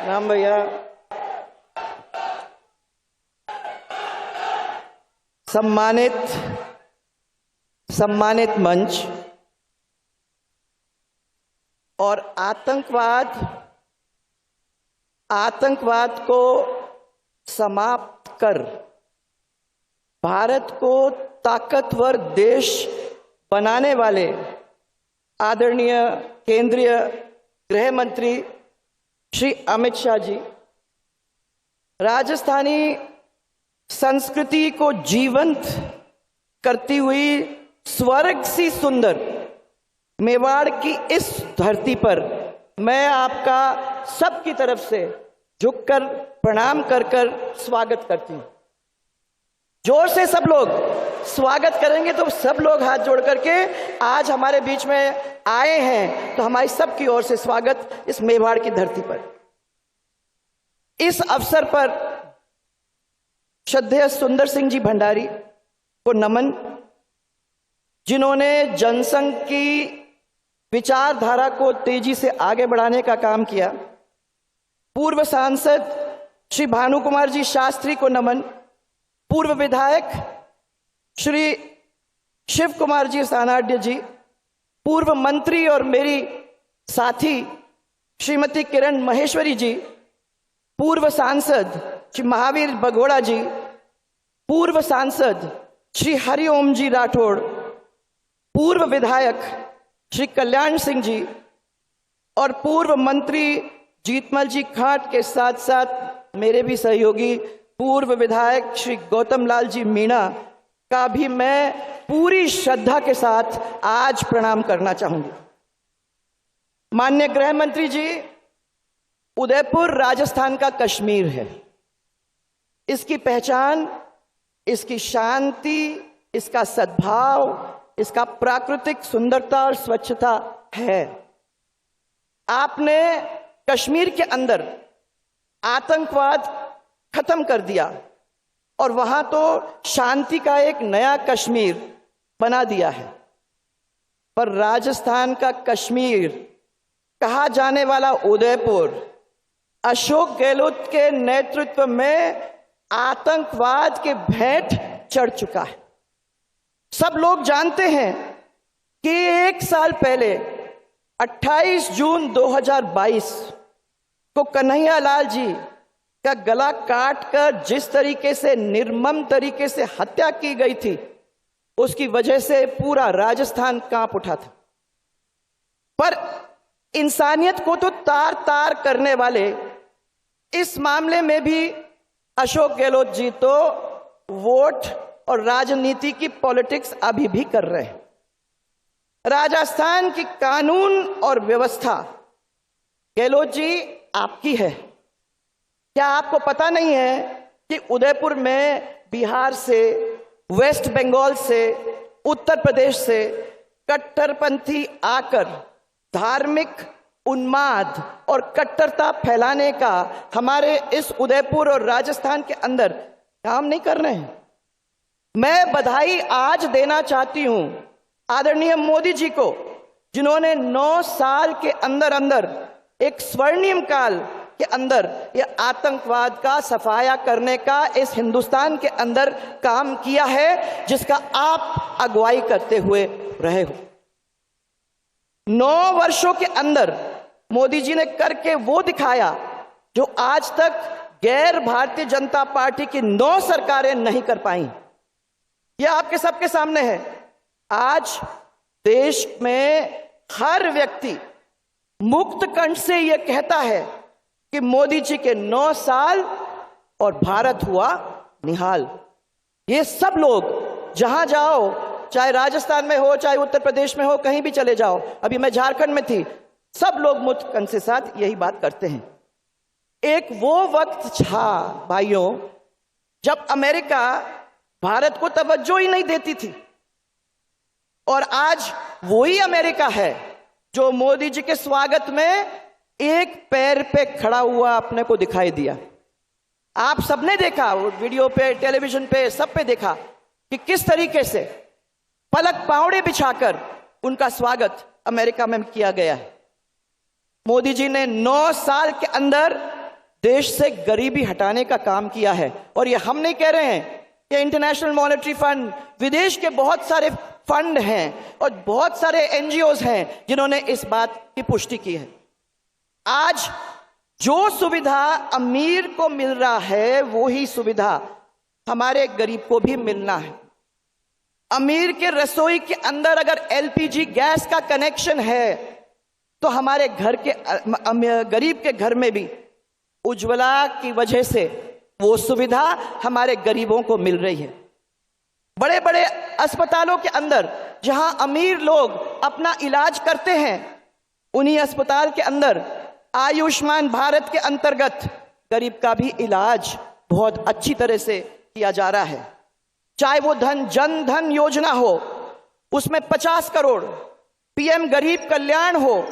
राम भैया, सम्मानित मंच और आतंकवाद को समाप्त कर भारत को ताकतवर देश बनाने वाले आदरणीय केंद्रीय गृह मंत्री श्री अमित शाह जी, राजस्थानी संस्कृति को जीवंत करती हुई स्वर्ग सी सुंदर मेवाड़ की इस धरती पर मैं आपका सबकी तरफ से झुककर प्रणाम कर स्वागत करती हूं। जोर से सब लोग स्वागत करेंगे तो सब लोग हाथ जोड़ करके आज हमारे बीच में आए हैं, तो हमारी सबकी ओर से स्वागत इस मेवाड़ की धरती पर। इस अवसर पर श्रद्धेय सुंदर सिंह जी भंडारी को नमन, जिन्होंने जनसंघ की विचारधारा को तेजी से आगे बढ़ाने का काम किया। पूर्व सांसद श्री भानु कुमार जी शास्त्री को नमन, पूर्व विधायक श्री शिव कुमार जी सानाड्य जी, पूर्व मंत्री और मेरी साथी श्रीमती किरण महेश्वरी जी, पूर्व सांसद श्री महावीर बगोड़ा जी, पूर्व सांसद श्री हरिओम जी राठौड़, पूर्व विधायक श्री कल्याण सिंह जी और पूर्व मंत्री जीतमल जी खाट के साथ साथ मेरे भी सहयोगी पूर्व विधायक श्री गौतम लाल जी मीणा का भी मैं पूरी श्रद्धा के साथ आज प्रणाम करना चाहूंगी। माननीय गृह मंत्री जी, उदयपुर राजस्थान का कश्मीर है। इसकी पहचान, इसकी शांति, इसका सद्भाव, इसका प्राकृतिक सुंदरता और स्वच्छता है। आपने कश्मीर के अंदर आतंकवाद खत्म कर दिया और वहां तो शांति का एक नया कश्मीर बना दिया है, पर राजस्थान का कश्मीर कहा जाने वाला उदयपुर अशोक गहलोत के नेतृत्व में आतंकवाद के भेंट चढ़ चुका है। सब लोग जानते हैं कि एक साल पहले 28 जून 2022 को कन्हैया लाल जी का गला काटकर जिस तरीके से निर्मम तरीके से हत्या की गई थी, उसकी वजह से पूरा राजस्थान कांप उठा था। पर इंसानियत को तो तार तार करने वाले इस मामले में भी अशोक गहलोत जी तो वोट और राजनीति की पॉलिटिक्स अभी भी कर रहे हैं। राजस्थान की कानून और व्यवस्था गहलोत जी आपकी है। क्या आपको पता नहीं है कि उदयपुर में बिहार से, वेस्ट बंगाल से, उत्तर प्रदेश से कट्टरपंथी आकर धार्मिक उन्माद और कट्टरता फैलाने का हमारे इस उदयपुर और राजस्थान के अंदर काम नहीं कर रहे हैं। मैं बधाई आज देना चाहती हूं आदरणीय मोदी जी को, जिन्होंने 9 साल के अंदर अंदर एक स्वर्णिम काल के अंदर यह आतंकवाद का सफाया करने का इस हिंदुस्तान के अंदर काम किया है, जिसका आप अगुवाई करते हुए रहे हो। 9 वर्षों के अंदर मोदी जी ने करके वो दिखाया जो आज तक गैर भारतीय जनता पार्टी की 9 सरकारें नहीं कर पाई। यह आपके सबके सामने है। आज देश में हर व्यक्ति मुक्त कंठ से यह कहता है कि मोदी जी के 9 साल और भारत हुआ निहाल। ये सब लोग जहां जाओ, चाहे राजस्थान में हो, चाहे उत्तर प्रदेश में हो, कहीं भी चले जाओ, अभी मैं झारखंड में थी, सब लोग मुक्त कंठ के साथ यही बात करते हैं। एक वो वक्त था भाइयों जब अमेरिका भारत को तवज्जो ही नहीं देती थी, और आज वही अमेरिका है जो मोदी जी के स्वागत में एक पैर पे खड़ा हुआ अपने को दिखाई दिया। आप सबने देखा, वो वीडियो पे, टेलीविजन पे, सब पे देखा कि किस तरीके से पलक पावड़े बिछाकर उनका स्वागत अमेरिका में किया गया है। मोदी जी ने 9 साल के अंदर देश से गरीबी हटाने का काम किया है। और ये हम नहीं कह रहे हैं, ये इंटरनेशनल मॉनेटरी फंड, विदेश के बहुत सारे फंड हैं और बहुत सारे एनजीओज हैं जिन्होंने इस बात की पुष्टि की है। आज जो सुविधा अमीर को मिल रहा है वो ही सुविधा हमारे गरीब को भी मिलना है। अमीर के रसोई के अंदर अगर एलपीजी गैस का कनेक्शन है तो हमारे घर के गरीब के घर में भी उज्ज्वला की वजह से वो सुविधा हमारे गरीबों को मिल रही है। बड़े बड़े अस्पतालों के अंदर जहां अमीर लोग अपना इलाज करते हैं, उन्हीं अस्पताल के अंदर आयुष्मान भारत के अंतर्गत गरीब का भी इलाज बहुत अच्छी तरह से किया जा रहा है। चाहे वो जन धन योजना हो, उसमें 50 करोड़, पीएम गरीब कल्याण हो,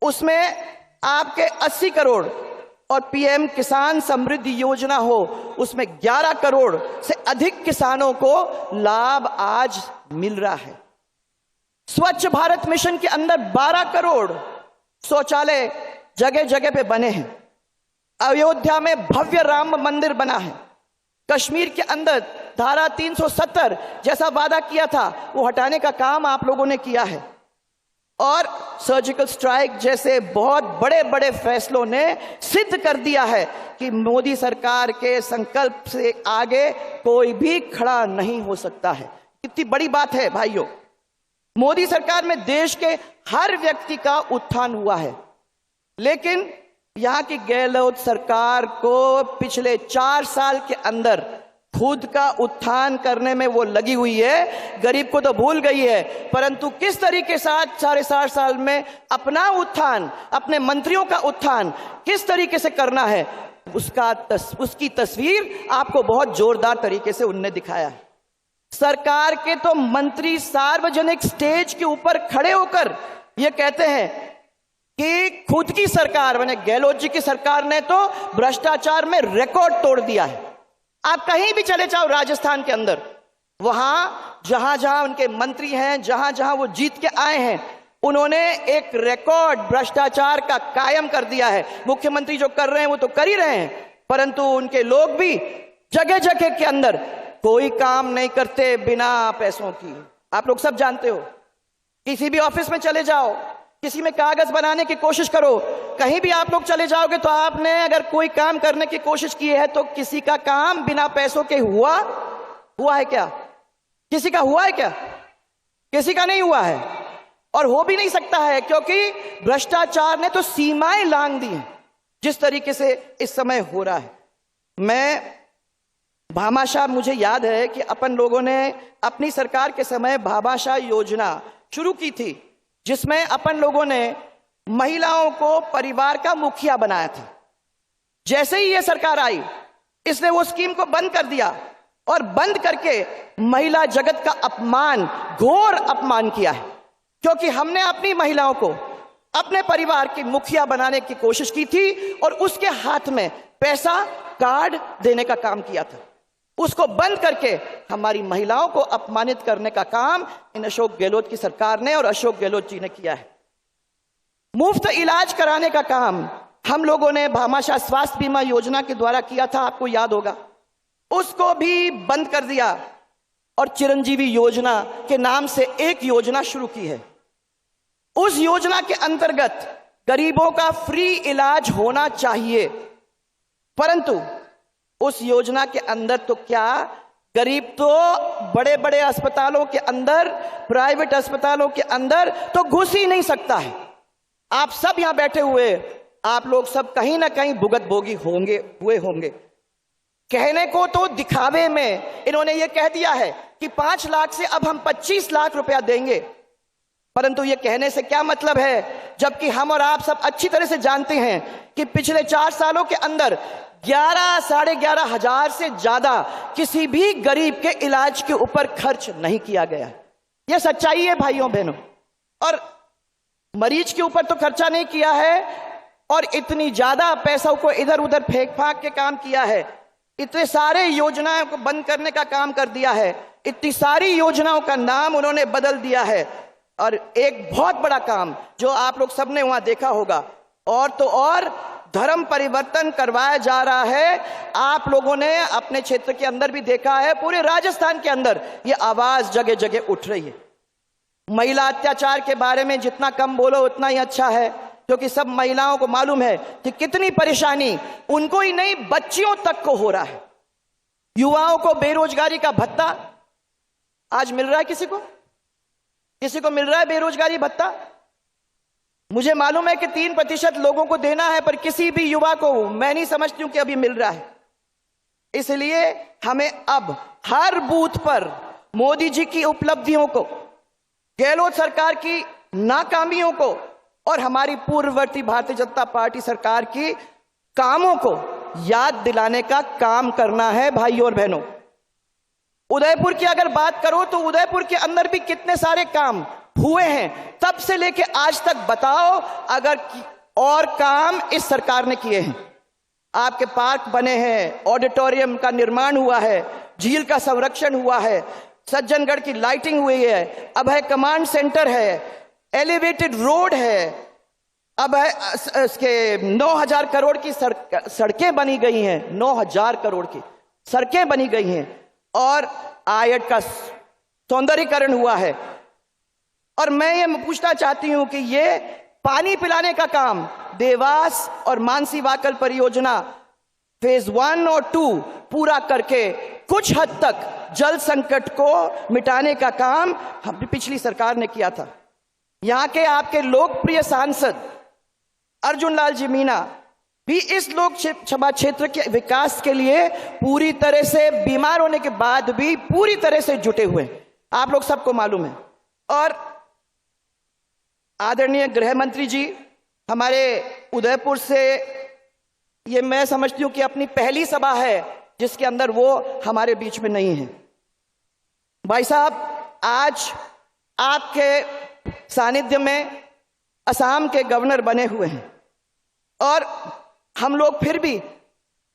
उसमें आपके 80 करोड़, और पीएम किसान समृद्धि योजना हो, उसमें 11 करोड़ से अधिक किसानों को लाभ आज मिल रहा है। स्वच्छ भारत मिशन के अंदर 12 करोड़ शौचालय जगह जगह पे बने हैं। अयोध्या में भव्य राम मंदिर बना है। कश्मीर के अंदर धारा 370 जैसा वादा किया था वो हटाने का काम आप लोगों ने किया है। और सर्जिकल स्ट्राइक जैसे बहुत बड़े बड़े फैसलों ने सिद्ध कर दिया है कि मोदी सरकार के संकल्प से आगे कोई भी खड़ा नहीं हो सकता है। कितनी बड़ी बात है भाइयों। मोदी सरकार में देश के हर व्यक्ति का उत्थान हुआ है, लेकिन यहां की गहलोत सरकार को पिछले 4 साल के अंदर खुद का उत्थान करने में वो लगी हुई है। गरीब को तो भूल गई है, परंतु किस तरीके से 4.5 साल में अपना उत्थान, अपने मंत्रियों का उत्थान किस तरीके से करना है, उसकी तस्वीर आपको बहुत जोरदार तरीके से उनने दिखाया है। सरकार के तो मंत्री सार्वजनिक स्टेज के ऊपर खड़े होकर ये कहते हैं कि खुद की सरकार, माने गहलोत जी की सरकार ने तो भ्रष्टाचार में रिकॉर्ड तोड़ दिया है। आप कहीं भी चले जाओ राजस्थान के अंदर, वहां जहां जहां उनके मंत्री हैं, जहां जहां वो जीत के आए हैं, उन्होंने एक रिकॉर्ड भ्रष्टाचार का कायम कर दिया है। मुख्यमंत्री जो कर रहे हैं वो तो कर ही रहे हैं, परंतु उनके लोग भी जगह जगह के अंदर कोई काम नहीं करते बिना पैसों की। आप लोग सब जानते हो, किसी भी ऑफिस में चले जाओ, किसी में कागज बनाने की कोशिश करो, कहीं भी आप लोग चले जाओगे तो आपने अगर कोई काम करने की कोशिश की है तो किसी का काम बिना पैसों के हुआ है क्या? किसी का हुआ है क्या? किसी का नहीं हुआ है, और हो भी नहीं सकता है, क्योंकि भ्रष्टाचार ने तो सीमाएं लांघ दी हैं जिस तरीके से इस समय हो रहा है। मैं भामाशाह, मुझे याद है कि अपन लोगों ने अपनी सरकार के समय भामाशाह योजना शुरू की थी, जिसमें अपन लोगों ने महिलाओं को परिवार का मुखिया बनाया था। जैसे ही यह सरकार आई, इसने वो स्कीम को बंद कर दिया और बंद करके महिला जगत का अपमान, घोर अपमान किया है, क्योंकि हमने अपनी महिलाओं को अपने परिवार की मुखिया बनाने की कोशिश की थी और उसके हाथ में पैसा, कार्ड देने का काम किया था। उसको बंद करके हमारी महिलाओं को अपमानित करने का काम इन अशोक गहलोत की सरकार ने और अशोक गहलोत जी ने किया है। मुफ्त इलाज कराने का काम हम लोगों ने भामाशाह स्वास्थ्य बीमा योजना के द्वारा किया था, आपको याद होगा। उसको भी बंद कर दिया और चिरंजीवी योजना के नाम से एक योजना शुरू की है। उस योजना के अंतर्गत गरीबों का फ्री इलाज होना चाहिए, परंतु उस योजना के अंदर तो क्या, गरीब तो बड़े बड़े अस्पतालों के अंदर, प्राइवेट अस्पतालों के अंदर तो घुस ही नहीं सकता है। आप सब यहां बैठे हुए, आप लोग सब कहीं ना कहीं भुगत भोगी हुए होंगे। कहने को तो दिखावे में इन्होंने ये कह दिया है कि 5 लाख से अब हम 25 लाख रुपया देंगे, परंतु ये कहने से क्या मतलब है, जबकि हम और आप सब अच्छी तरह से जानते हैं कि पिछले 4 सालों के अंदर 11-11.5 हजार से ज्यादा किसी भी गरीब के इलाज के ऊपर खर्च नहीं किया गया। यह सच्चाई है भाइयों बहनों। और मरीज के ऊपर तो खर्चा नहीं किया है, और इतनी ज्यादा पैसों को इधर उधर फेंक फाक के काम किया है, इतने सारे योजनाओं को बंद करने का काम कर दिया है, इतनी सारी योजनाओं का नाम उन्होंने बदल दिया है। और एक बहुत बड़ा काम जो आप लोग सबने वहां देखा होगा, और तो और धर्म परिवर्तन करवाया जा रहा है। आप लोगों ने अपने क्षेत्र के अंदर भी देखा है, पूरे राजस्थान के अंदर ये आवाज जगह जगह उठ रही है। महिला अत्याचार के बारे में जितना कम बोलो उतना ही अच्छा है, क्योंकि सब महिलाओं को मालूम है कि कितनी परेशानी उनको ही नहीं बच्चियों तक को हो रहा है। युवाओं को बेरोजगारी का भत्ता आज मिल रहा है, किसी को मिल रहा है बेरोजगारी भत्ता। मुझे मालूम है कि 3% लोगों को देना है, पर किसी भी युवा को मैं नहीं समझती हूं कि अभी मिल रहा है। इसलिए हमें अब हर बूथ पर मोदी जी की उपलब्धियों को, गहलोत सरकार की नाकामियों को और हमारी पूर्ववर्ती भारतीय जनता पार्टी सरकार की कामों को याद दिलाने का काम करना है। भाइयों और बहनों, उदयपुर की अगर बात करो तो उदयपुर के अंदर भी कितने सारे काम हुए हैं, तब से लेके आज तक बताओ अगर और काम इस सरकार ने किए हैं। आपके पार्क बने हैं, ऑडिटोरियम का निर्माण हुआ है, झील का संरक्षण हुआ है, सज्जनगढ़ की लाइटिंग हुई है, अब है कमांड सेंटर है, एलिवेटेड रोड है, अब है इसके 9,000 करोड़ की सड़कें बनी गई हैं, 9,000 करोड़ की सड़कें बनी गई हैं, और आयट का सौंदर्यीकरण हुआ है। और मैं ये पूछना चाहती हूं कि ये पानी पिलाने का काम देवास और मानसी वाकल परियोजना फेज 1 और 2 पूरा करके कुछ हद तक जल संकट को मिटाने का काम हम पिछली सरकार ने किया था। यहां के आपके लोकप्रिय सांसद अर्जुन लाल जी मीणा भी इस लोकसभा क्षेत्र के विकास के लिए पूरी तरह से बीमार होने के बाद भी पूरी तरह से जुटे हुए, आप लोग सबको मालूम है। और आदरणीय गृह मंत्री जी हमारे उदयपुर से, ये मैं समझती हूं कि अपनी पहली सभा है जिसके अंदर वो हमारे बीच में नहीं है। भाई साहब, आज आपके सानिध्य में असम के गवर्नर बने हुए हैं, और हम लोग फिर भी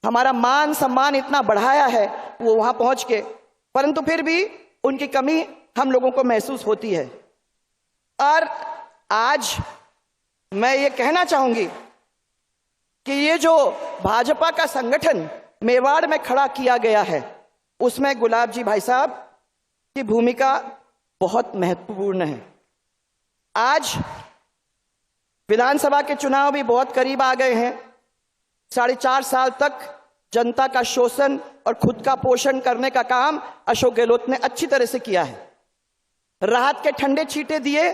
हमारा मान सम्मान इतना बढ़ाया है वो वहां पहुंच के, परंतु फिर भी उनकी कमी हम लोगों को महसूस होती है। और आज मैं ये कहना चाहूंगी कि ये जो भाजपा का संगठन मेवाड़ में खड़ा किया गया है, उसमें गुलाब जी भाई साहब की भूमिका बहुत महत्वपूर्ण है। आज विधानसभा के चुनाव भी बहुत करीब आ गए हैं। 4.5 साल तक जनता का शोषण और खुद का पोषण करने का काम अशोक गहलोत ने अच्छी तरह से किया है। राहत के ठंडे छींटे दिए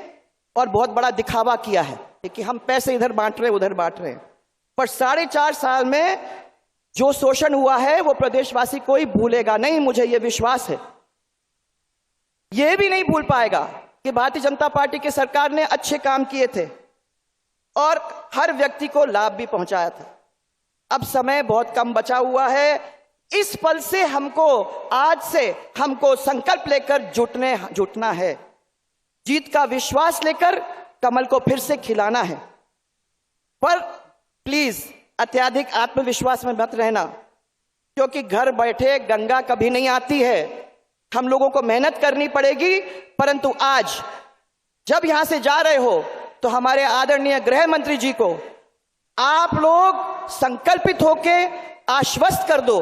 और बहुत बड़ा दिखावा किया है कि हम पैसे इधर बांट रहे उधर बांट रहे हैं, पर 4.5 साल में जो शोषण हुआ है वो प्रदेशवासी कोई भूलेगा नहीं, मुझे यह विश्वास है। यह भी नहीं भूल पाएगा कि भारतीय जनता पार्टी की सरकार ने अच्छे काम किए थे और हर व्यक्ति को लाभ भी पहुंचाया था। अब समय बहुत कम बचा हुआ है। इस पल से आज से हमको संकल्प लेकर जुटना है, जीत का विश्वास लेकर कमल को फिर से खिलाना है। पर प्लीज अत्यधिक आत्मविश्वास में मत रहना, क्योंकि घर बैठे गंगा कभी नहीं आती है। हम लोगों को मेहनत करनी पड़ेगी, परंतु आज जब यहां से जा रहे हो तो हमारे आदरणीय गृह मंत्री जी को आप लोग संकल्पित होके आश्वस्त कर दो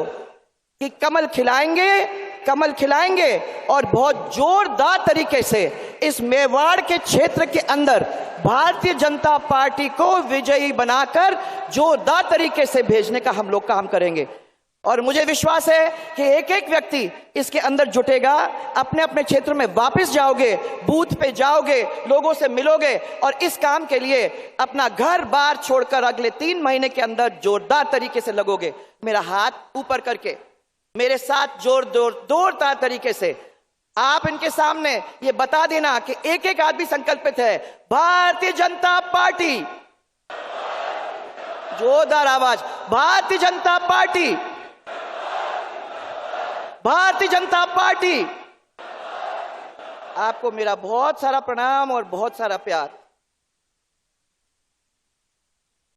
कि कमल खिलाएंगे और बहुत जोरदार तरीके से इस मेवाड़ के क्षेत्र के अंदर भारतीय जनता पार्टी को विजयी बनाकर जोरदार तरीके से भेजने का हम लोग काम करेंगे। और मुझे विश्वास है कि एक एक व्यक्ति इसके अंदर जुटेगा। अपने अपने क्षेत्र में वापस जाओगे, बूथ पे जाओगे, लोगों से मिलोगे और इस काम के लिए अपना घर बार छोड़कर अगले 3 महीने के अंदर जोरदार तरीके से लगोगे। मेरा हाथ ऊपर करके मेरे साथ जोरदार तरीके से आप इनके सामने ये बता देना कि एक एक आदमी संकल्पित है, भारतीय जनता पार्टी, जोरदार आवाज, भारतीय जनता पार्टी, भारतीय जनता पार्टी। आपको मेरा बहुत सारा प्रणाम और बहुत सारा प्यार।